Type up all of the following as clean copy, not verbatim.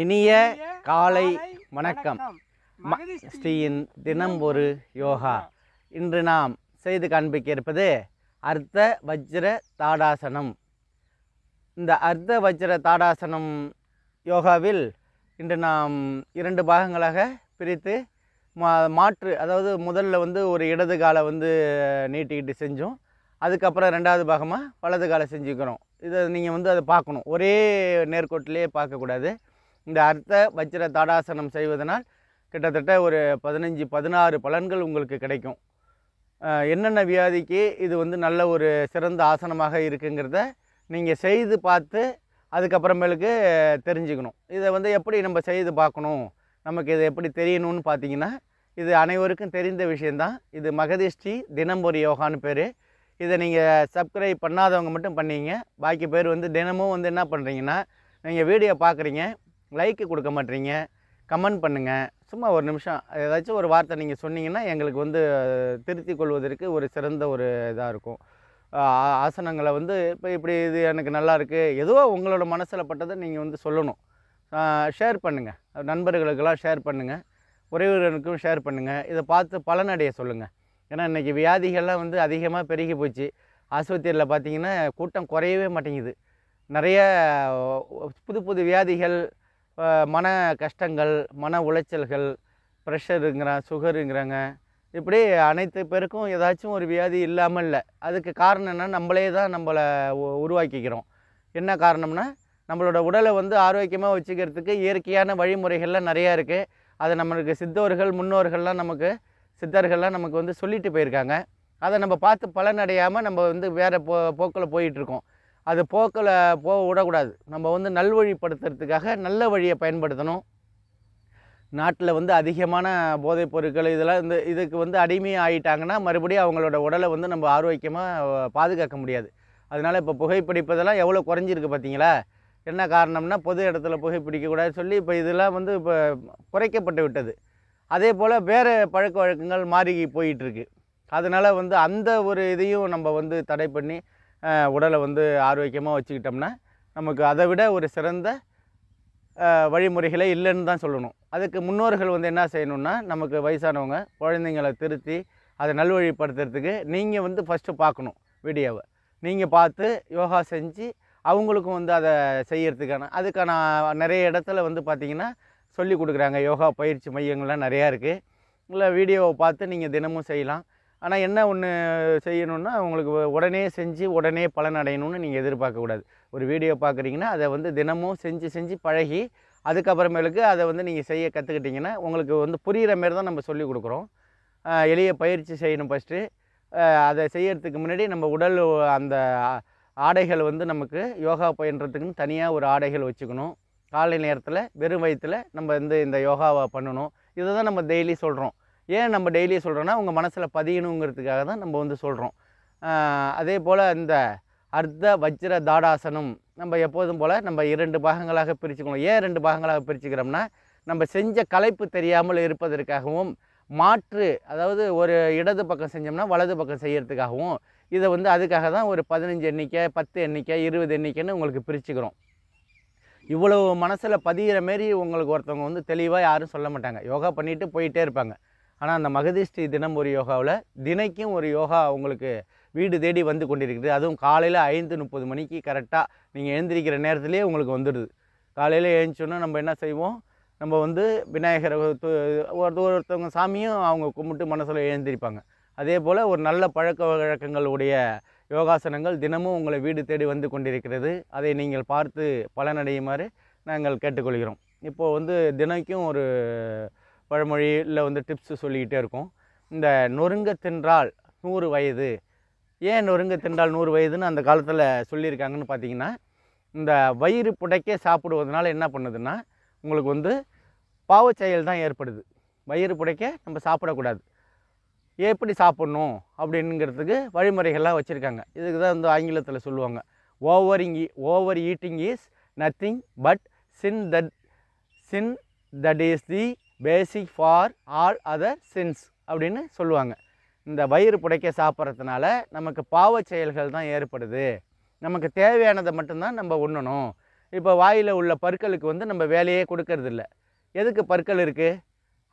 இனிய காலை வணக்கம். ஸ்ரீயின் தினம் ஒரு யோகா. இன்று நாம் செய்து காண்பிக்க இருப்பது அர்த்த வஜ்ர தாடாசனம். இந்த அர்த்த வஜ்ர தாடாசனம் யோகாவில் இன்று நாம் 2 பாகங்களாக பிரித்து மாற்று, அதாவது முதல்ல ஒரு இடது காலை நீட்டிக்கிட்டு செஞ்சோம். அதுக்கப்புறம் 2வது பாகமாக வலது காலை செஞ்சுக்கிறோம். இதை நீங்கள் அதை பார்க்கணும், ஒரே நேர்கோட்டிலே பார்க்கக்கூடாது. இந்த அர்த்த வஜ்ர தாடாசனம் செய்வதனால் கிட்டத்தட்ட ஒரு 15-16 பலன்கள் உங்களுக்கு கிடைக்கும். என்னென்ன வியாதிக்கு இது நல்ல ஒரு சிறந்த ஆசனமாக இருக்குங்கிறத நீங்கள் செய்து பார்த்து அதுக்கப்புறமேலுக்கு தெரிஞ்சுக்கணும். இதை எப்படி நம்ம செய்து பார்க்கணும், நமக்கு இதை எப்படி தெரியணும்னு பார்த்தீங்கன்னா, இது அனைவருக்கும் தெரிந்த விஷயந்தான். இது மகதிஷ்டி தினம் ஒரு யோகான்னு பேர். இதை நீங்கள் சப்ஸ்கிரைப் பண்ணாதவங்க மட்டும் பண்ணீங்க. பாக்கி பேர் தினமும் என்ன பண்ணுறீங்கன்னா, நீங்கள் வீடியோ பார்க்குறீங்க, லைக்கு கொடுக்க மாட்டீங்க, கமெண்ட் பண்ணுங்கள். சும்மா ஒரு நிமிஷம் ஏதாச்சும் ஒரு வார்த்தை நீங்கள் சொன்னீங்கன்னா எங்களுக்கு திருத்திக் கொள்வதற்கு ஒரு சிறந்த ஒரு இதாக இருக்கும். ஆசனங்களை இப்போ இப்படி இது எனக்கு நல்லா இருக்குது, ஏதோ உங்களோட மனசில் பட்டதை நீங்கள் சொல்லணும். ஷேர் பண்ணுங்கள், நண்பர்களுக்கெல்லாம் ஷேர் பண்ணுங்கள், உறவினருக்கும் ஷேர் பண்ணுங்கள். இதை பார்த்து பலனடைய சொல்லுங்கள். ஏன்னா இன்றைக்கி வியாதிகள்லாம் அதிகமாக பெருகி போச்சு. ஆஸ்பத்திரியில் பார்த்திங்கன்னா கூட்டம் குறையவே மாட்டேங்குது. நிறைய புது வியாதிகள், மன கஷ்டங்கள், மன உளைச்சல்கள், ப்ரெஷருங்கிறான், சுகருங்கிறாங்க. இப்படி அனைத்து பேருக்கும் ஏதாச்சும் ஒரு வியாதி இல்லாமல் இல்லை. அதுக்கு காரணம் என்ன, நம்மளே தான் நம்மளை உருவாக்கிக்கிறோம். என்ன காரணம்னா, நம்மளோட உடலை ஆரோக்கியமாக வச்சுக்கிறதுக்கு இயற்கையான வழிமுறைகள்லாம் நிறையா இருக்குது. அதை நம்மளுக்கு முன்னோர்கள்லாம் சித்தர்கள்லாம் நமக்கு சொல்லிட்டு போயிருக்காங்க. அதை நம்ம பார்த்து பலனடையாமல் நம்ம வேறு போக்கில் போயிட்டுருக்கோம். அது போக்கில் விடக்கூடாது. நம்ம நல்வழிப்படுத்துறதுக்காக நல்ல வழியை பயன்படுத்தணும். நாட்டில் அதிகமான போதைப் பொருட்கள் இதெல்லாம் இதுக்கு அடிமையாக ஆகிட்டாங்கன்னா மறுபடியும் அவங்களோட உடலை நம்ம ஆரோக்கியமாக பாதுகாக்க முடியாது. அதனால் இப்போ புகைப்பிடிப்பதெல்லாம் எவ்வளோ குறைஞ்சிருக்கு பார்த்தீங்களா? என்ன காரணம்னா, பொது இடத்துல புகைப்பிடிக்கக்கூடாதுன்னு சொல்லி இப்போ இதெல்லாம் இப்போ குறைக்கப்பட்டு விட்டது. அதே போல் வேறு பழக்க வழக்கங்கள் மாறி போயிட்டுருக்கு. அதனால் அந்த ஒரு இதையும் நம்ம தடை பண்ணி உடலை ஆரோக்கியமாக வச்சுக்கிட்டோம்னா நமக்கு அதை விட ஒரு சிறந்த வழிமுறைகளே இல்லைன்னு தான் சொல்லணும். அதுக்கு முன்னோர்கள் என்ன செய்யணுன்னா, நமக்கு வயசானவங்க குழந்தைங்களை திருத்தி அதை நல்வழிப்படுத்துறதுக்கு நீங்கள் ஃபஸ்ட்டு பார்க்கணும். வீடியோவை நீங்கள் பார்த்து யோகா செஞ்சு அவங்களுக்கும் அதை செய்யறதுக்கான அதுக்கான நிறைய இடத்துல பார்த்திங்கன்னா சொல்லி கொடுக்குறாங்க. யோகா பயிற்சி மையங்கள்லாம் நிறையா இருக்குது. இல்லை வீடியோவை பார்த்து நீங்கள் தினமும் செய்யலாம். ஆனால் என்ன ஒன்று செய்யணுன்னா, உங்களுக்கு உடனே செஞ்சு உடனே பலன் அடையணும்னு நீங்கள் எதிர்பார்க்கக்கூடாது. ஒரு வீடியோ பார்க்குறீங்கன்னா அதை தினமும் செஞ்சு பழகி அதுக்கப்புறமேலுக்கு அதை நீங்கள் செய்ய கற்றுக்கிட்டிங்கன்னா உங்களுக்கு புரிகிற மாரி தான் நம்ம சொல்லிக் கொடுக்குறோம். எளிய பயிற்சி செய்யணும் ஃபஸ்ட்டு. அதை செய்யறதுக்கு முன்னாடி நம்ம உடல் அந்த ஆடைகள் நமக்கு யோகா பயின்றதுக்குன்னு தனியாக ஒரு ஆடைகள் வச்சுக்கணும். காலை நேரத்தில் வெறும் வயிற்றில் நம்ம இந்த யோகாவை பண்ணணும். இதை தான் நம்ம டெய்லி சொல்கிறோம். ஏன் நம்ம டெய்லி சொல்கிறோன்னா, உங்கள் மனசில் பதியணுங்கிறதுக்காக தான் நம்ம சொல்கிறோம். அதே போல் இந்த அர்த்த வஜ்ர தாடாசனம் நம்ம எப்போதும் போல் நம்ம 2 பாகங்களாக பிரிச்சுக்கணும். ஏன் 2 பாகங்களாக பிரிச்சுக்கிறோம்னா, நம்ம செஞ்ச களைப்பு தெரியாமல் இருப்பதற்காகவும், மாற்று, அதாவது ஒரு இடது பக்கம் செஞ்சோம்னா வலது பக்கம் செய்யறதுக்காகவும், இதை அதுக்காக தான் ஒரு 15 எண்ணிக்கை, 10 எண்ணிக்கை, 20 எண்ணிக்கைன்னு உங்களுக்கு பிரிச்சுக்கிறோம். இவ்வளவு மனசில் பதிகிற மாரி உங்களுக்கு ஒருத்தவங்க தெளிவாக யாரும் சொல்ல மாட்டாங்க. யோகா பண்ணிவிட்டு போயிட்டே இருப்பாங்க. ஆனால் அந்த மகதிஷ்டி தினம் ஒரு யோகாவில் தினைக்கும் ஒரு யோகா உங்களுக்கு வீடு தேடி வந்து கொண்டிருக்குது. அதுவும் காலையில் 5:30 மணிக்கு கரெக்டாக நீங்கள் எழுந்திரிக்கிற நேரத்துலேயே உங்களுக்கு வந்துடுது. காலையில் எழுந்திரிச்சோன்னா நம்ம என்ன செய்வோம், நம்ம விநாயகரை ஒருத்தவங்க சாமியும் அவங்க கும்பிட்டு மனசில் எழுந்திரிப்பாங்க. அதே போல் ஒரு நல்ல பழக்க வழக்கங்களுடைய யோகாசனங்கள் தினமும் உங்களை வீடு தேடி வந்து கொண்டிருக்கிறது. அதை நீங்கள் பார்த்து பலனடையுமாறு நாங்கள் கேட்டுக்கொள்கிறோம். இப்போது தினைக்கும் ஒரு பழமொழி இல்லை டிப்ஸு சொல்லிக்கிட்டே இருக்கோம். இந்த நொறுங்க தின்றால் 100 வயது. ஏன் நொறுங்க தின்றால் 100 வயதுன்னு அந்த காலத்தில் சொல்லியிருக்காங்கன்னு பார்த்தீங்கன்னா, இந்த வயிறு புடைக்க சாப்பிடுவதனால என்ன பண்ணுதுன்னா, உங்களுக்கு பாவச் செயல் தான் ஏற்படுது. வயிறு புடைக்க நம்ம சாப்பிடக்கூடாது. எப்படி சாப்பிட்ணும் அப்படிங்கிறதுக்கு வழிமுறைகள்லாம் வச்சுருக்காங்க. இதுக்கு தான் ஆங்கிலத்தில் சொல்லுவாங்க, over eating is nothing but sin that is the basic for all other sins அப்படின்னு சொல்லுவாங்க. இந்த வயிறு புடைக்க சாப்பிட்றதுனால நமக்கு பாவச் செயல்கள் தான் ஏற்படுது. நமக்கு தேவையானதை மட்டும்தான் நம்ம உண்ணணும். இப்போ வாயில் உள்ள பற்களுக்கு வந்து நம்ம வேலையே கொடுக்கறதில்ல. எதுக்கு பற்கள் இருக்குது?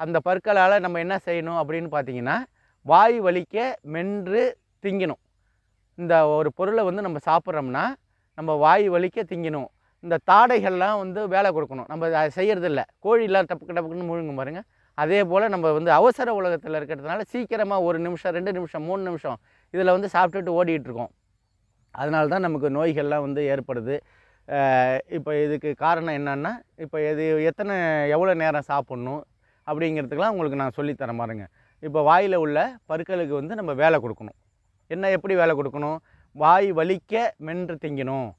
அந்த பற்களால் நம்ம என்ன செய்யணும் அப்படின்னு பார்த்தீங்கன்னா, வாய் வலிக்க மென்று திங்கணும். இந்த ஒரு பொருளை வந்து நம்ம சாப்பிட்றோம்னா நம்ம வாய் வலிக்க திங்கணும். இந்த தாடைகள்லாம் வந்து வேலை கொடுக்கணும். நம்ம அதை செய்கிறதில்ல. கோழிலாம் டப்புக்கு டப்புக்குன்னு முழுங்கும் பாருங்கள். அதே போல் நம்ம வந்து அவசர உலகத்தில் இருக்கிறதுனால சீக்கிரமாக 1 நிமிஷம் 2 நிமிஷம் 3 நிமிஷம் இதில் வந்து சாப்பிட்டுட்டு ஓடிட்டுருக்கோம். அதனால தான் நமக்கு நோய்கள்லாம் வந்து ஏற்படுது. இப்போ இதுக்கு காரணம் என்னன்னா, இப்போ இது எவ்வளோ நேரம் சாப்பிட்ணும் அப்படிங்கிறதுக்கெலாம் உங்களுக்கு நான் சொல்லித்தரேன் பாருங்க. இப்போ வாயில் உள்ள பற்களுக்கு வந்து நம்ம வேலை கொடுக்கணும். எப்படி வேலை கொடுக்கணும்? வாய் வலிக்க மென்று திங்கணும்.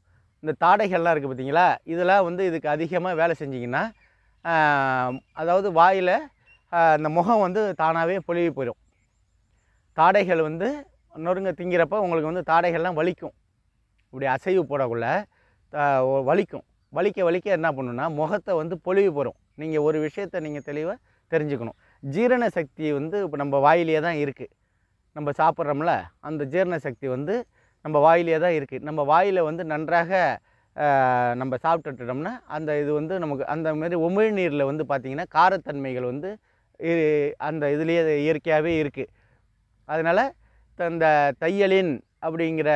இந்த தாடைகள்லாம் இருக்குது பார்த்தீங்களா, இதெல்லாம் வந்து இதுக்கு அதிகமாக வேலை செஞ்சிங்கன்னா அதாவது வாயில் அந்த முகம் வந்து தானாகவே பொலிவி போயிடும். தாடைகள் வந்து நொறுங்க திங்கிறப்ப உங்களுக்கு வந்து தாடைகள்லாம் வலிக்கும். இப்படி அசைவு போடக்குள்ள வலிக்கும். வலிக்க என்ன பண்ணுன்னா முகத்தை வந்து பொலிவு போடும். நீங்கள் ஒரு விஷயத்தை நீங்கள் தெளிவாக தெரிஞ்சுக்கணும். ஜீரண சக்தி வந்து இப்போ நம்ம வாயிலே தான் இருக்குது. நம்ம சாப்பிட்றோம்ல, அந்த ஜீரண சக்தி வந்து நம்ம வாயிலே தான் இருக்குது. நம்ம வாயில் வந்து நன்றாக நம்ம சாப்பிட்டுட்டோம்னா அந்த இது வந்து நமக்கு அந்த மாதிரி உமிழ்நீரில் வந்து பார்த்திங்கன்னா காரத்தன்மைகள் வந்து அந்த இதுலேயே இயற்கையாகவே இருக்குது. அதனால் இந்த தையலின் அப்படிங்கிற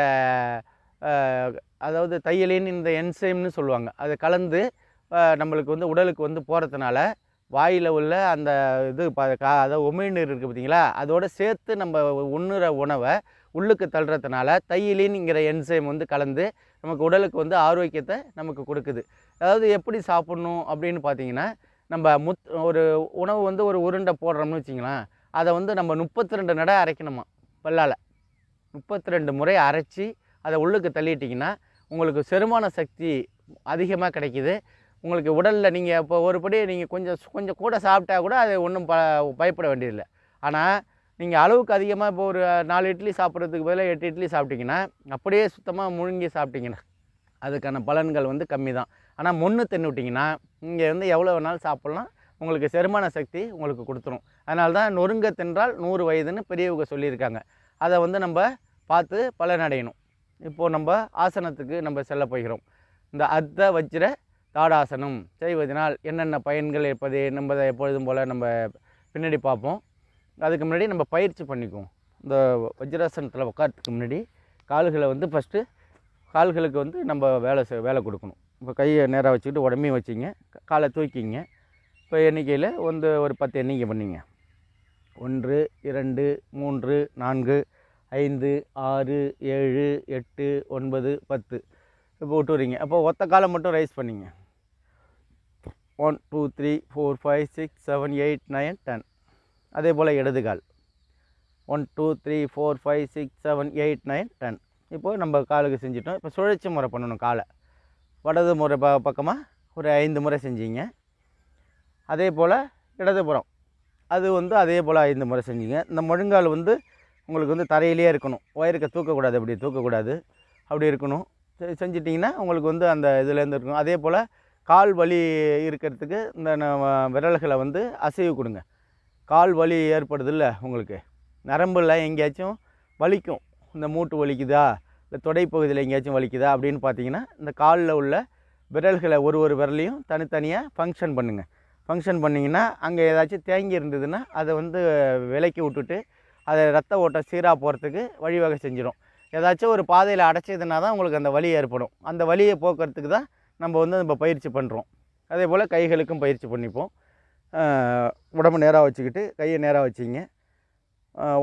அதாவது தையலின் இந்த என்சைம்னு சொல்லுவாங்க, அதை கலந்து நம்மளுக்கு வந்து உடலுக்கு வந்து போகிறதுனால வாயில் உள்ள அந்த இது அதாவது உமிழ்நீர் இருக்குது பார்த்தீங்களா, அதோடு சேர்த்து நம்ம உண்ணுற உணவை உள்ளுக்கு தள்ளுறதுனால தையலின்ங்கிற என்சைம் வந்து கலந்து நமக்கு உடலுக்கு வந்து ஆரோக்கியத்தை நமக்கு கொடுக்குது. அதாவது எப்படி சாப்பிட்ணும் அப்படின்னு பார்த்தீங்கன்னா, நம்ம ஒரு உணவு வந்து ஒரு உருண்டை போடுறோம்னு வச்சிங்களேன், அதை வந்து நம்ம 32 நடை அரைக்கணுமா பல்லால். 32 முறை அரைச்சி அதை உள்ளுக்கு தள்ளிட்டிங்கன்னா உங்களுக்கு செரிமான சக்தி அதிகமாக கிடைக்கிது. உங்களுக்கு உடலில் நீங்கள் இப்போ ஒருபடி நீங்கள் கொஞ்சம் கூட சாப்பிட்டா கூட அது ஒன்றும் பயப்பட வேண்டியதில்லை. ஆனால் நீங்கள் அளவுக்கு அதிகமாக இப்போ ஒரு 4 இட்லி சாப்பிட்றதுக்கு பதிலாக 8 இட்லி சாப்பிட்டிங்கன்னா, அப்படியே சுத்தமாக முழுங்கி சாப்பிட்டிங்கன்னா அதுக்கான பலன்கள் வந்து கம்மி தான். ஆனால் முன்னு தின்னுட்டிங்கன்னா நீங்கள் வந்து எவ்வளோ வேணாலும் சாப்பிட்லாம், உங்களுக்கு செரிமான சக்தி உங்களுக்கு கொடுத்துரும். அதனால தான் நொறுங்க தின்றால் 100 வயதுன்னு பெரியவங்க சொல்லியிருக்காங்க. அதை வந்து நம்ம பார்த்து பலனடையணும். இப்போது நம்ம ஆசனத்துக்கு நம்ம செல்ல போகிறோம். இந்த அர்த்த வஜ்ர தாடாசனம் செய்வதனால் என்னென்ன பயன்கள் இருப்பது என்பதை எப்பொழுதும் போல் நம்ம பின்னாடி பார்ப்போம். அதுக்கு முன்னாடி நம்ம பயிற்சி பண்ணிக்குவோம். இந்த வஜ்ராசனத்தில் உட்காரத்துக்கு முன்னாடி கால்களை வந்து ஃபஸ்ட்டு கால்களுக்கு வந்து நம்ம வேலை கொடுக்கணும். இப்போ கையை நேராக வச்சுக்கிட்டு உடம்பையும் வச்சிங்க, காலை தூக்கிங்க. இப்போ எண்ணிக்கையில் ஒரு 10 எண்ணிக்கை பண்ணிங்க. 1 2 3 4 5 6 7 8 9 10 இப்போ விட்டுறீங்க. அப்போ ஒத்த காலை மட்டும் ரைஸ் பண்ணிங்க. 1 2 3 4 5 6 7 8 9 10. அதே போல் இடது கால் 1 2 3 4 5 6 7 8 9 10. இப்போது நம்ம காலுக்கு செஞ்சிட்டோம். இப்போ சுழற்சி முறை பண்ணணும். காலை வடது முறை பக்கமாக ஒரு 5 முறை செஞ்சீங்க. அதே போல் இடதுபுறம் அது வந்து அதே போல் 5 முறை செஞ்சீங்க. இந்த முழங்கால் வந்து உங்களுக்கு வந்து தரையிலே இருக்கணும். ஒயருக்கு தூக்கக்கூடாது, அப்படி தூக்கக்கூடாது, அப்படி இருக்கணும். செஞ்சிட்டிங்கன்னா உங்களுக்கு வந்து அந்த இதுலேருந்து இருக்கணும். அதே போல் கால் வலி இருக்கிறதுக்கு இந்த விரல்களை வந்து அசைவு கொடுங்க. கால் வலி ஏற்படுதில்ல உங்களுக்கு, நரம்பில் எங்கேயாச்சும் வலிக்கும், இந்த மூட்டு வலிக்குதா இல்லை தொடைப்பகுதியில் எங்கேயாச்சும் வலிக்குதா அப்படின்னு பார்த்தீங்கன்னா இந்த காலில் உள்ள விரல்களை ஒரு விரலையும் தனித்தனியாக ஃபங்க்ஷன் பண்ணுங்கள். ஃபங்க்ஷன் பண்ணிங்கன்னா அங்கே ஏதாச்சும் தேங்கி இருந்ததுன்னா அதை வந்து விலக்கி விட்டுட்டு அதை ரத்த ஓட்டம் சீராக போகிறதுக்கு வழிவகை செஞ்சிடும். ஏதாச்சும் ஒரு பாதையில் அடைச்சதுன்னா தான் உங்களுக்கு அந்த வலி ஏற்படும். அந்த வலியை போக்குறதுக்கு தான் நம்ம வந்து நம்ம பயிற்சி பண்ணுறோம். அதே போல் கைகளுக்கும் பயிற்சி பண்ணிப்போம். உடம்பு நேராக வச்சுக்கிட்டு கையை நேராக வச்சிங்க.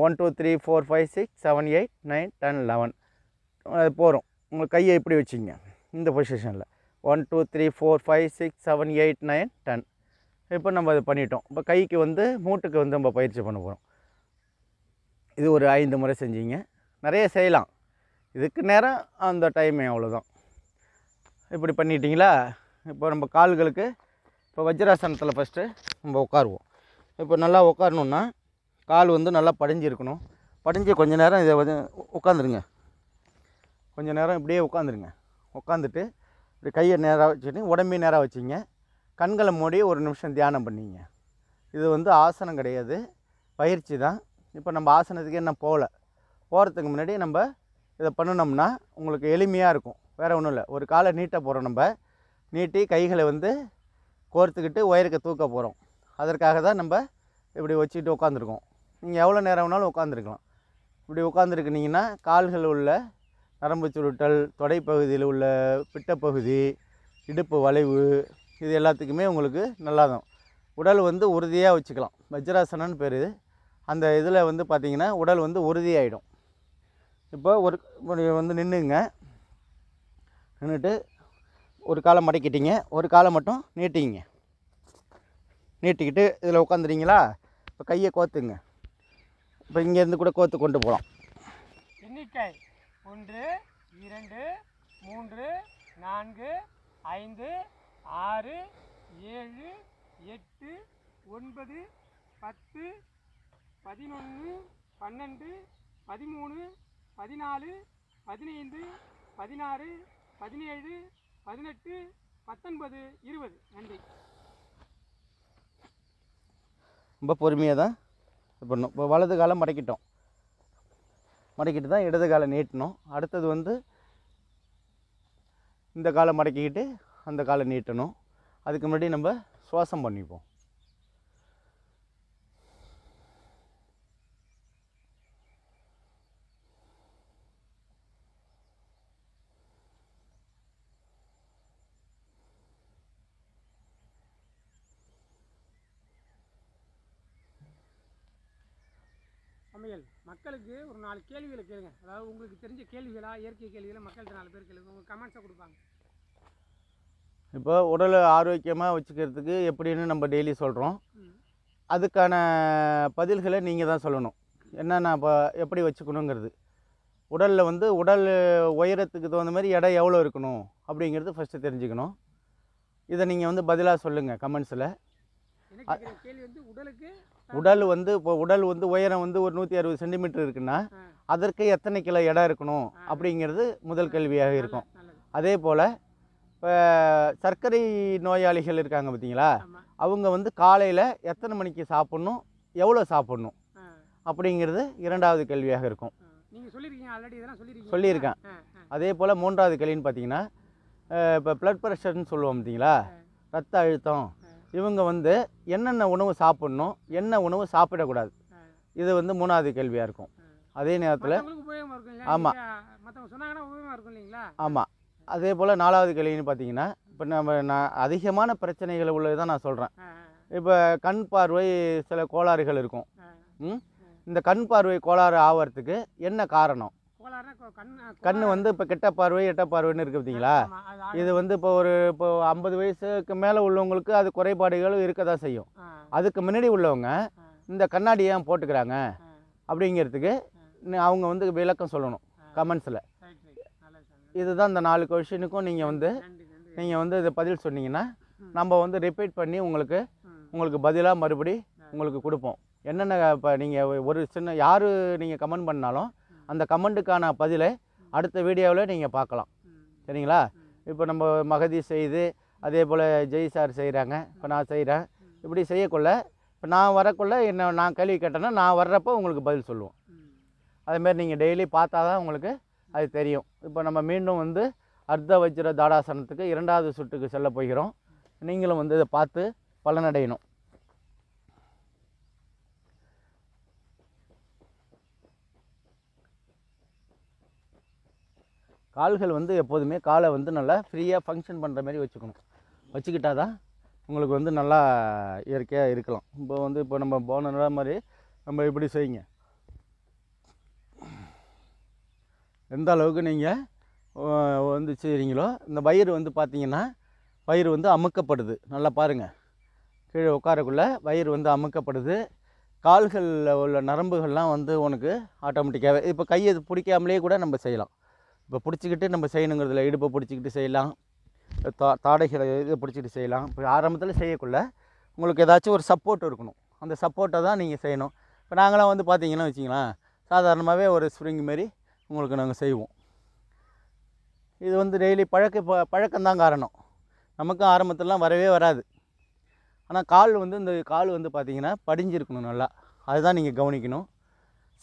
1 2 3 4 5 6 7 8 9 10 11 அது போகிறோம். உங்கள் கையை இப்படி வச்சிங்க இந்த பொசிஷனில். 1 2 3 4 5 6 7 8 9 10. இப்போ நம்ம அது பண்ணிட்டோம். இப்போ கைக்கு வந்து மூட்டுக்கு வந்து நம்ம பயிற்சி பண்ண போகிறோம். இது ஒரு 5 முறை செஞ்சீங்க. நிறைய செய்யலாம், இதுக்கு நேரம் அந்த டைமே அவ்வளோதான். இப்படி பண்ணிட்டீங்களா? இப்போ நம்ம கால்களுக்கு இப்போ வஜ்ராசனத்தில் ஃபஸ்ட்டு நம்ம உட்காருவோம். இப்போ நல்லா உட்காரணுன்னா கால் வந்து நல்லா படிஞ்சிருக்கணும். படிஞ்சு கொஞ்சம் நேரம் இதை வந்து உட்காந்துருங்க. கொஞ்சம் நேரம் இப்படியே உட்காந்துருங்க. உட்காந்துட்டு இப்படி கையை நேராக வச்சுட்டு உடம்பையும் நேராக வச்சிங்க. கண்களை மூடி ஒரு நிமிஷம் தியானம் பண்ணிங்க. இது வந்து ஆசனம் கிடையாது, பயிற்சி தான். இப்போ நம்ம ஆசனத்துக்கே என்ன போகிறதுக்கு முன்னாடி நம்ம இதை பண்ணினோம்னா உங்களுக்கு எளிமையாக இருக்கும். வேறு ஒன்றும் இல்லை. ஒரு காலை நீட்டாக போகிறோம். நம்ம நீட்டி கைகளை வந்து கோர்த்துக்கிட்டு உயரக்க தூக்க போகிறோம். அதற்காக தான் நம்ம இப்படி வச்சுக்கிட்டு உட்காந்துருக்கோம். நீங்கள் எவ்வளோ நேரம் வேணாலும் உட்காந்துருக்கலாம். இப்படி உட்காந்துருக்குனீங்கன்னா கால்கள் உள்ள நரம்பு சுருட்டல், தொடைப்பகுதியில் உள்ள பிட்டப்பகுதி, இடுப்பு வளைவு, இது எல்லாத்துக்குமே உங்களுக்கு நல்லா தான் உடல் வந்து உறுதியாக வச்சுக்கலாம். வஜ்ராசனம்னு பேர். அந்த இதில் வந்து பார்த்திங்கன்னா உடல் வந்து உறுதியாகிடும். இப்போ ஒரு வந்து நின்றுங்க. நின்றுட்டு ஒரு காலை மடக்கிட்டீங்க, ஒரு காலை மட்டும் நீட்டிங்க. நீட்டிக்கிட்டு இதில் உட்காந்துறீங்களா? இப்போ கையை கோத்துங்க. இப்போ இங்கேருந்து கூட கோத்து கொண்டு போகலாம். எண்ணிக்கை 1 2 3 4 5 6 7 8 9 10 11 12 13 14 15 16 17 18 19 20. நன்றி. ரொம்ப பொறுமையாக தான் பண்ணணும். இப்போ வலது காலம் மடக்கிட்டோம். மடக்கிட்டு தான் இடது காலை நீட்டணும். அடுத்தது வந்து இந்த காலை மடக்கிக்கிட்டு அந்த காலை நீட்டணும். அதுக்கு முன்னாடி நம்ம சுவாசம் பண்ணிப்போம். சமையல் மக்களுக்கு ஒரு 4 கேள்விகளை கேளுங்க. அதாவது உங்களுக்கு தெரிஞ்ச கேள்விகளா, இயற்கை கேள்விகளை மக்கள்கிட்ட 4 பேர் கேளுங்க. உங்கள் கமெண்ட்ஸை கொடுப்பாங்க. இப்போ உடலை ஆரோக்கியமாக வச்சுக்கிறதுக்கு எப்படின்னு நம்ம டெய்லி சொல்கிறோம். அதுக்கான பதில்களை நீங்கள் தான் சொல்லணும். என்னென்ன இப்போ எப்படி வச்சுக்கணுங்கிறது. உடலில் வந்து உடல் உயரத்துக்கு தகுந்த மாதிரி எடை எவ்வளோ இருக்கணும் அப்படிங்கிறது ஃபஸ்ட்டு தெரிஞ்சுக்கணும். இதை நீங்கள் வந்து பதிலாக சொல்லுங்கள் கமெண்ட்ஸில். கேள்வி வந்து உடல் வந்து உயரம் வந்து ஒரு 160 சென்டிமீட்டர் இருக்குன்னா அதற்கு எத்தனை கிலோ இடம் இருக்கணும் அப்படிங்கிறது முதல் கேள்வியாக இருக்கும். அதே போல் இப்போ சர்க்கரை நோயாளிகள் இருக்காங்க பார்த்தீங்களா, அவங்க வந்து காலையில் எத்தனை மணிக்கு சாப்பிட்ணும், எவ்வளோ சாப்பிட்ணும் அப்படிங்கிறது இரண்டாவது கேள்வியாக இருக்கும். சொல்லியிருக்கேன். அதே போல் மூன்றாவது கேள்வின்னு பார்த்தீங்கன்னா, இப்போ ப்ளட் ப்ரெஷர்னு சொல்லுவோம் பார்த்தீங்களா, ரத்த அழுத்தம், இவங்க வந்து என்னென்ன உணவு சாப்பிட்ணும், என்ன உணவு சாப்பிடக்கூடாது, இது வந்து மூணாவது கேள்வியாக இருக்கும். அதே நேரத்தில் ஆமாம் ஆமாம். அதே போல் நாலாவது கேள்வின்னு பார்த்தீங்கன்னா, இப்போ நான் அதிகமான பிரச்சனைகள் உள்ளது தான் நான் சொல்கிறேன். இப்போ கண் பார்வை சில கோளாறுகள் இருக்கும். இந்த கண் பார்வை கோளாறு ஆகிறதுக்கு என்ன காரணம்? கண் வந்து இப்போ கெட்ட பார்வை எட்ட பார்வைன்னு இருக்குது பார்த்தீங்களா, இது வந்து இப்போ 50 வயசுக்கு மேலே உள்ளவங்களுக்கு அது குறைபாடுகளும் இருக்க தான் செய்யும். அதுக்கு முன்னாடி உள்ளவங்க இந்த கண்ணாடி ஏன் போட்டுக்கிறாங்க அப்படிங்கிறதுக்கு அவங்க வந்து விளக்கம் சொல்லணும் கமெண்ட்ஸில். இதுதான் இந்த 4 கொஷினுக்கும் நீங்கள் வந்து இதை பதில் சொன்னீங்கன்னா நம்ம வந்து ரிப்பீட் பண்ணி உங்களுக்கு பதிலாக மறுபடி உங்களுக்கு கொடுப்போம். என்னென்ன இப்போ நீங்கள் ஒரு சின்ன யார் நீங்கள் கமெண்ட் பண்ணாலும் அந்த கமெண்ட்டுக்கான பதிலை அடுத்த வீடியோவில் நீங்கள் பார்க்கலாம். சரிங்களா? இப்போ நம்ம மகதி செய்து அதே போல் ஜெய் சார் செய்கிறாங்க, இப்போ நான் செய்கிறேன். இப்படி செய்யக்குள்ள இப்போ நான் வரக்குள்ள நான் கேள்வி கேட்டேன்னா நான் வர்றப்போ உங்களுக்கு பதில் சொல்லுவோம். அதுமாரி நீங்கள் டெய்லி பார்த்தா தான் உங்களுக்கு அது தெரியும். இப்போ நம்ம மீண்டும் வந்து அர்த்த வஜ்ர தாடாசனத்துக்கு 2வது சுற்றுக்கு செல்ல போகிறோம். நீங்களும் வந்து இதை பார்த்து பலனடையணும். கால்கள் வந்து எப்போதுமே காலை வந்து நல்லா ஃப்ரீயாக ஃபங்க்ஷன் பண்ணுற மாதிரி வச்சுக்கிட்டா தான் உங்களுக்கு வந்து நல்லா இயற்கையாக இருக்கலாம். இப்போ நம்ம போன மாதிரி நம்ம இப்படி செய்யுங்க. எந்த அளவுக்கு நீங்கள் வந்து செய்கிறீங்களோ இந்த வயிறு வந்து பார்த்திங்கன்னா வயிறு வந்து அமுக்கப்படுது. நல்லா பாருங்கள், கீழே உட்காரக்குள்ளே வயிறு வந்து அமுக்கப்படுது. கால்களில் உள்ள நரம்புகள்லாம் வந்து உனக்கு ஆட்டோமேட்டிக்காகவே இப்போ கையை பிடிக்காமலே கூட நம்ம செய்யலாம். இப்போ பிடிச்சிக்கிட்டு நம்ம செய்யணுங்கிறதுல இடுப்பை பிடிச்சிக்கிட்டு செய்யலாம், தாடைகளை இதை பிடிச்சிக்கிட்டு செய்யலாம். இப்போ ஆரம்பத்தில் செய்யக்குள்ள உங்களுக்கு ஏதாச்சும் ஒரு சப்போர்ட் இருக்கணும். அந்த சப்போர்ட்டை தான் நீங்கள் செய்யணும். இப்போ நாங்களாம் வந்து பார்த்திங்கன்னா வச்சிங்களேன், சாதாரணமாகவே ஒரு ஸ்ப்ரிங் மாரி உங்களுக்கு நாங்கள் செய்வோம். இது வந்து டெய்லி பழக்கம்தான் காரணம். நமக்கும் ஆரம்பத்திலலாம் வரவே வராது. ஆனால் இந்த கால் வந்து பார்த்திங்கன்னா படிஞ்சிருக்கணும் நல்லா. அதுதான் நீங்கள் கவனிக்கணும்.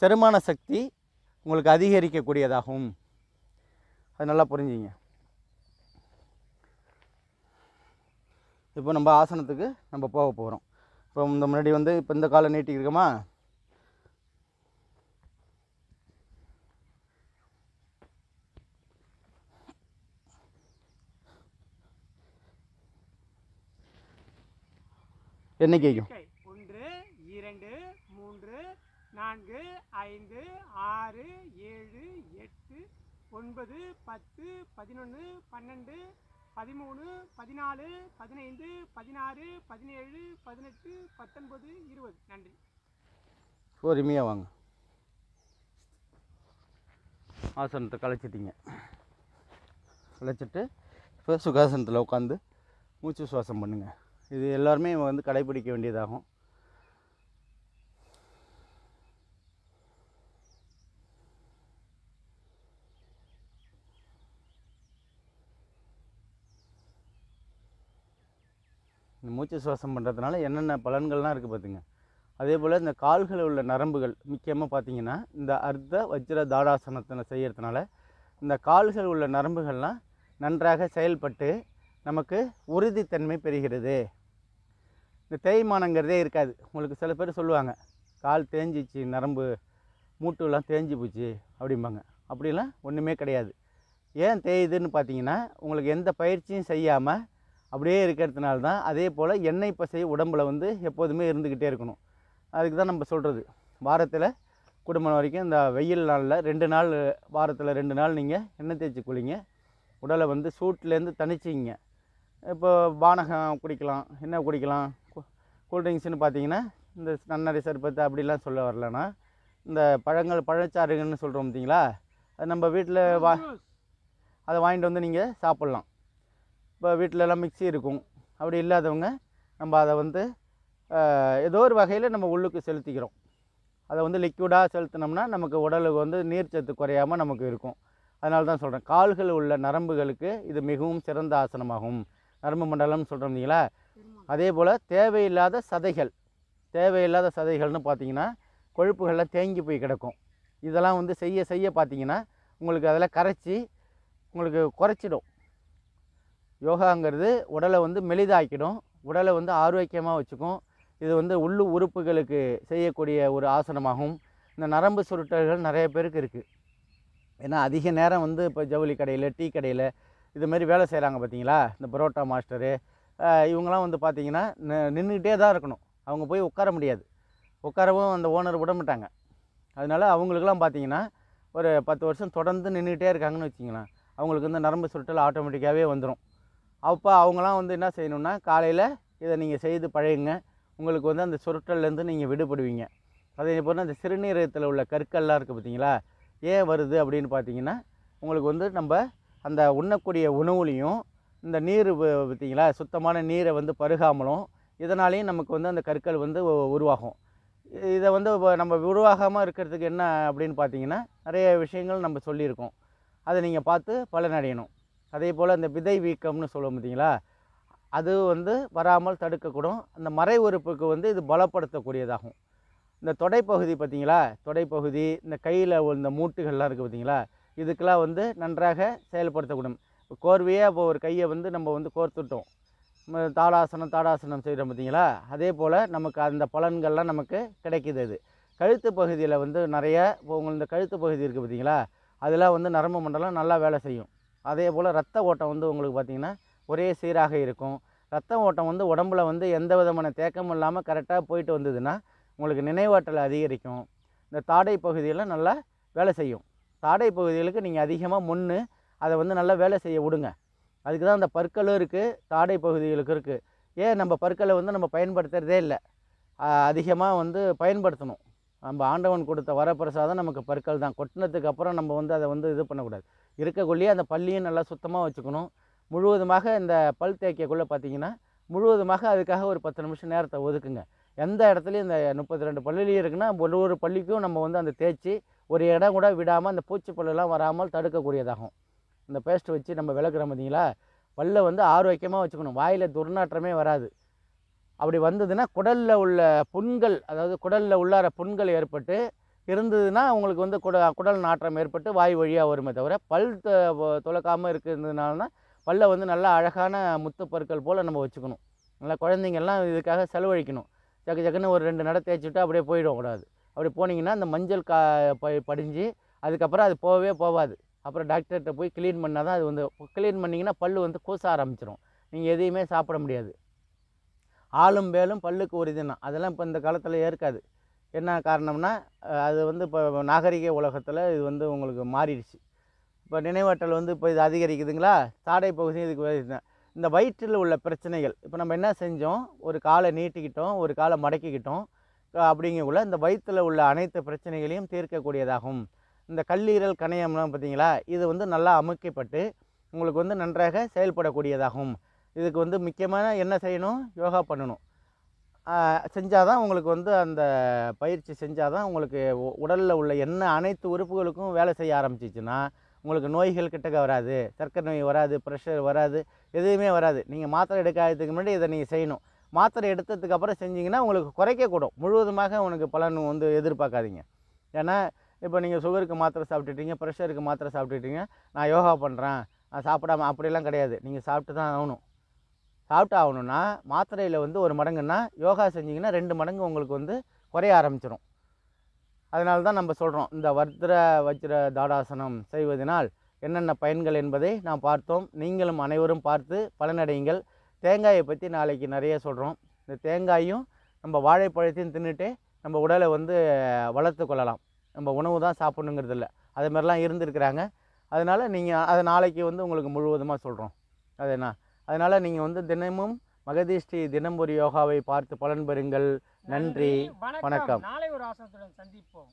செரிமான சக்தி உங்களுக்கு அதிகரிக்கக்கூடியதாகும். அது நல்லா புரிஞ்சுங்க. இப்போ நம்ம ஆசனத்துக்கு நம்ம போக போகிறோம். இப்போ இந்த முன்னாடி வந்து இப்போ இந்த காலை நீட்டிக்கிறோமா, எண்ணிக்கைக்கும் 1 2 3 4 5 6 7 8 9 10 11 12 13 14 15 16 17 18 19 20. நன்றி. பொறுமையாக வாங்க. ஆசனத்தை கலைச்சிட்டிங்க. கலைச்சிட்டு இப்போ சுகாசனத்தில் உட்காந்து மூச்சு சுவாசம் பண்ணுங்கள். இது எல்லாருமே வந்து கடைப்பிடிக்க வேண்டியதாகும். இந்த மூச்சு சுவாசம் பண்ணுறதுனால என்னென்ன பலன்கள்லாம் இருக்குது பார்த்துங்க. அதே போல் இந்த கால்களில் உள்ள நரம்புகள் முக்கியமாக பார்த்திங்கன்னா இந்த அர்த்த வஜ்ர தாடாசனத்தை செய்கிறதுனால இந்த கால்கள் உள்ள நரம்புகள்லாம் நன்றாக செயல்பட்டு நமக்கு உறுதித்தன்மை பெறுகிறது. இந்த தேய்மானங்கிறதே இருக்காது. உங்களுக்கு சில பேர் சொல்லுவாங்க, கால் தேஞ்சிச்சு, நரம்பு மூட்டுலாம் தேஞ்சு போச்சு அப்படிம்பாங்க. அப்படிலாம் ஒன்றுமே கிடையாது. ஏன் தேயுதுன்னு பார்த்தீங்கன்னா, உங்களுக்கு எந்த பயிற்சியும் செய்யாமல் அப்படியே இருக்கிறதுனால தான். அதே போல் எண்ணெய் பசை உடம்பில் வந்து எப்போதுமே இருந்துக்கிட்டே இருக்கணும். அதுக்கு தான் நம்ம சொல்கிறது, வாரத்தில் குடும்பம் வரைக்கும் இந்த வெயில் நாளில் 2 நாள், வாரத்தில் 2 நாள் நீங்கள் எண்ணெய் தேய்ச்சி குளிங்க. உடலை வந்து சூட்லேருந்து தணிச்சிங்க. இப்போ பானகம் குடிக்கலாம், என்ன குடிக்கலாம், கூல்ட்ரிங்க்ஸ்னு பார்த்தீங்கன்னா இந்த நன்னரி சர்பத்து அப்படிலாம் சொல்ல வரலன்னா, இந்த பழச்சாறுகள்னு சொல்கிறோம் பார்த்தீங்களா, அது நம்ம வீட்டில் அதை வாங்கிட்டு வந்து நீங்கள் சாப்பிட்லாம். இப்போ வீட்டிலலாம் மிக்ஸி இருக்கும். அப்படி இல்லாதவங்க நம்ம அதை வந்து ஏதோ ஒரு வகையில் நம்ம உள்ளுக்கு செலுத்திக்கிறோம். அதை வந்து லிக்விடாக செலுத்தினோம்னா நமக்கு உடலுக்கு வந்து நீர்ச்சத்து குறையாமல் நமக்கு இருக்கும். அதனால தான் சொல்கிறேன், கால்கள் உள்ள நரம்புகளுக்கு இது மிகவும் சிறந்த ஆசனமாகும். நரம்பு மண்டலம்னு சொல்கிறோம் இல்லைங்களா. அதே போல் தேவையில்லாத சதைகள்னு பார்த்தீங்கன்னா கொழுப்புகளில் தேங்கி போய் கிடக்கும். இதெல்லாம் வந்து செய்ய செய்ய பார்த்தீங்கன்னா உங்களுக்கு அதில் கரைச்சி உங்களுக்கு குறைச்சிடும். யோகாங்கிறது உடலை வந்து மெலிதாக்கிடும், உடலை வந்து ஆரோக்கியமாக வச்சுக்கும். இது வந்து உள்ளு உறுப்புகளுக்கு செய்யக்கூடிய ஒரு ஆசனமாகும். இந்த நரம்பு சுருட்டல்கள் நிறைய பேருக்கு இருக்குது. ஏன்னா அதிக நேரம் வந்து இப்போ ஜவுளி கடையில், டீ கடையில் இது மாதிரி வேலை செய்கிறாங்க பார்த்தீங்களா. இந்த பரோட்டா மாஸ்டரு இவங்கெல்லாம் வந்து பார்த்திங்கன்னா நின்றுக்கிட்டே தான் இருக்கணும். அவங்க போய் உட்கார முடியாது. உட்காரவும் அந்த ஓனர் விட மாட்டாங்க. அதனால் அவங்களுக்கெல்லாம் பார்த்திங்கன்னா ஒரு 10 வருஷம் தொடர்ந்து நின்றுக்கிட்டே இருக்காங்கன்னு வச்சிங்களேன், அவங்களுக்கு வந்து நரம்பு சுருட்டல் ஆட்டோமேட்டிக்காகவே வந்துடும். அப்போ அவங்களாம் வந்து என்ன செய்யணுன்னா, காலையில் இதை நீங்கள் செய்து பழகுங்க. உங்களுக்கு வந்து அந்த சுருட்டல்லேருந்து நீங்கள் விடுபடுவீங்க. அதே போல் அந்த சிறுநீரகத்தில் உள்ள கற்கள்லாம் இருக்குது பார்த்தீங்களா, ஏன் வருது அப்படின்னு பார்த்தீங்கன்னா, உங்களுக்கு வந்து நம்ம அந்த உண்ணக்கூடிய உணவுலையும் இந்த நீர் பார்த்தீங்களா, சுத்தமான நீரை வந்து பருகாமலும் இதனாலேயும் நமக்கு வந்து அந்த கற்கள் வந்து உருவாகும். இதை வந்து நம்ம உருவாகாமல் இருக்கிறதுக்கு என்ன அப்படின்னு பார்த்தீங்கன்னா, நிறைய விஷயங்கள் நம்ம சொல்லியிருக்கோம். அதை நீங்கள் பார்த்து பலனடையணும். அதே போல் இந்த விதை வீக்கம்னு சொல்லுவோம் பார்த்தீங்களா, அது வந்து வராமல் தடுக்கக்கூடும். அந்த மறை உறுப்புக்கு வந்து இது பலப்படுத்தக்கூடியதாகும். இந்த தொடைப்பகுதி பார்த்தீங்களா, தொடைப்பகுதி, இந்த கையில் இந்த மூட்டுகள்லாம் இருக்குது பார்த்தீங்களா, இதுக்கெல்லாம் வந்து நன்றாக செயல்படுத்தக்கூடும். கோர்வையாக இப்போ ஒரு கையை வந்து நம்ம வந்து கோர்த்துட்டோம், தாடாசனம் செய்கிறோம் பார்த்தீங்களா, அதே போல் நமக்கு அந்த பலன்கள்லாம் நமக்கு கிடைக்கிது. அது கழுத்து பகுதியில் வந்து நிறைய, இப்போ உங்களுக்கு இந்த கழுத்து பகுதி இருக்குது பார்த்தீங்களா, அதெல்லாம் வந்து நரம்பு மண்டலம் நல்லா வேலை செய்யும். அதே போல் ரத்த ஓட்டம் வந்து உங்களுக்கு பார்த்திங்கன்னா ஒரே சீராக இருக்கும். ரத்த ஓட்டம் வந்து உடம்புல வந்து எந்த விதமான தேக்கமும் இல்லாமல் கரெக்டாக போயிட்டு வந்ததுன்னா உங்களுக்கு நினைவாற்றல் அதிகரிக்கும். இந்த தாடை பகுதியெல்லாம் நல்லா வேலை செய்யும். தாடை பகுதிகளுக்கு நீங்கள் அதிகமாக அதை வந்து நல்லா வேலை செய்ய விடுங்க. அதுக்கு தான் அந்த பற்களும் இருக்குது, தாடை பகுதிகளுக்கு இருக்குது. ஏன் நம்ம பற்களை வந்து நம்ம பயன்படுத்துகிறதே இல்லை, அதிகமாக வந்து பயன்படுத்தணும். நம்ம ஆண்டவன் கொடுத்த வரப்பிரசாதம் நமக்கு பற்கள் தான். கொட்டினதுக்கு அப்புறம் நம்ம வந்து அதை வந்து இது பண்ணக்கூடாது. இருக்கக்குள்ளேயே அந்த பல்லையும் நல்லா சுத்தமாக வச்சுக்கணும். முழுவதுமாக இந்த பல் தேய்க்கக்குள்ளே பார்த்தீங்கன்னா முழுவதுமாக அதுக்காக ஒரு 10 நிமிஷம் நேரத்தை ஒதுக்குங்க. எந்த இடத்துலையும் இந்த 32 பல்லுலேயும் இருக்குன்னா ஒரு பல்லிக்கும் நம்ம வந்து அந்த தேய்ச்சி ஒரு இடம் கூட விடாமல் அந்த பூச்சி பல்லுலாம் வராமல் தடுக்கக்கூடியதாகும். இந்த பேஸ்ட் வச்சு நம்ம விளக்குறோம் பார்த்தீங்களா, பல்லை வந்து ஆரோக்கியமாக வச்சுக்கணும். வாயில் துர்நாற்றமே வராது. அப்படி வந்ததுன்னா குடலில் உள்ள புண்கள், அதாவது குடலில் உள்ளார புண்கள் ஏற்பட்டு இருந்ததுன்னா உங்களுக்கு வந்து குடல் நாற்றம் ஏற்பட்டு வாய் வழியாக வருமே தவிர, பல் துலக்காமல் இருக்கிறதுனால பல்லை வந்து நல்லா அழகான முத்து பற்கள் போல் நம்ம வச்சுக்கணும். நல்லா குழந்தைங்கள்லாம் இதுக்காக செலவழிக்கணும். சக்கு சக்குன்னு ஒரு 2 நடை தேய்ச்சி விட்டு அப்படியே போயிடக்கூடாது. அப்படி போனீங்கன்னா அந்த மஞ்சள் படிஞ்சு அதுக்கப்புறம் அது போகவே போகாது. அப்புறம் டாக்டர்கிட்ட போய் க்ளீன் பண்ணால் தான் அது வந்து க்ளீன் பண்ணிங்கன்னா பல் வந்து கூச ஆரம்பிச்சிடும். நீங்கள் எதையுமே சாப்பிட முடியாது. ஆளும் வேலும் பல்லுக்கு ஒரு இதுன்னா அதெல்லாம் இப்போ இந்த காலத்தில் ஏற்காது. என்ன காரணம்னா அது வந்து இப்போ நாகரிக உலகத்தில் இது வந்து உங்களுக்கு மாறிடுச்சு. இப்போ நினைவாற்றல் வந்து இப்போ இது அதிகரிக்குதுங்களா, தாடை பகுதி இதுக்கு இந்த வயிற்றில் உள்ள பிரச்சனைகள். இப்போ நம்ம என்ன செஞ்சோம், ஒரு காலை நீட்டிக்கிட்டோம், ஒரு காலை மடக்கிக்கிட்டோம். அப்படிங்கக்குள்ள இந்த வயிற்றில் உள்ள அனைத்து பிரச்சனைகளையும் தீர்க்கக்கூடியதாகும். இந்த கல்லீரல் கணையம்லாம் பார்த்தீங்களா, இது வந்து நல்லா அமுக்கப்பட்டு உங்களுக்கு வந்து நன்றாக செயல்படக்கூடியதாகும். இதுக்கு வந்து முக்கியமான என்ன செய்யணும், யோகா பண்ணணும். செஞ்சால் தான் உங்களுக்கு வந்து அந்த பயிற்சி செஞ்சால் தான் உங்களுக்கு உடலில் உள்ள என்ன அனைத்து உறுப்புகளுக்கும் வேலை செய்ய ஆரம்பிச்சிச்சுன்னா உங்களுக்கு நோய்கள் கிட்டக்க வராது. சர்க்கரை நோய் வராது, ப்ரெஷர் வராது, எதுவுமே வராது. நீங்கள் மாத்திரை எடுக்காததுக்கு முன்னாடி இதை நீங்கள் செய்யணும். மாத்திரை எடுத்ததுக்கு அப்புறம் செஞ்சிங்கன்னா உங்களுக்கு குறைக்கக்கூடும். முழுவதுமாக உனக்கு பலன் வந்து எதிர்பார்க்காதீங்க. ஏன்னா இப்போ நீங்கள் சுகருக்கு மாத்திரை சாப்பிட்டுட்டீங்க, ப்ரெஷருக்கு மாத்திரை சாப்பிட்டுட்டீங்க, நான் யோகா பண்ணுறேன், நான் சாப்பிடாம அப்படிலாம் கிடையாது. நீங்கள் சாப்பிட்டு தான் ஆகணும். சாப்பிட்டு ஆகணுன்னா மாத்திரையில் வந்து 1 மடங்குன்னா யோகா செஞ்சிங்கன்னா 2 மடங்கு உங்களுக்கு வந்து குறைய ஆரம்பிச்சிடும். அதனால தான் நம்ம சொல்கிறோம், இந்த வஜ்ர தாடாசனம் செய்வதனால் என்னென்ன பயன்கள் என்பதை நாம் பார்த்தோம். நீங்களும் அனைவரும் பார்த்து பலனடையுங்கள். தேங்காயை பற்றி நாளைக்கு நிறைய சொல்கிறோம். இந்த தேங்காயும் நம்ம வாழைப்பழத்தையும் தின்னுட்டு நம்ம உடலை வந்து வளர்த்து கொள்ளலாம். நம்ம உணவு தான் சாப்பிடணுங்கிறது இல்லை, அது மாதிரிலாம் இருந்திருக்கிறாங்க. அதனால் நீங்கள் அதை நாளைக்கு வந்து உங்களுக்கு முழுவதுமாக சொல்கிறோம். அது என்ன, அதனால் நீங்கள் வந்து தினமும் மகதிஷ்டி தினம் ஒரு யோகாவை பார்த்து பலன் பெறுங்கள். நன்றி, வணக்கம். நாளை ஒரு ஆசனத்துடன் சந்திப்போம்.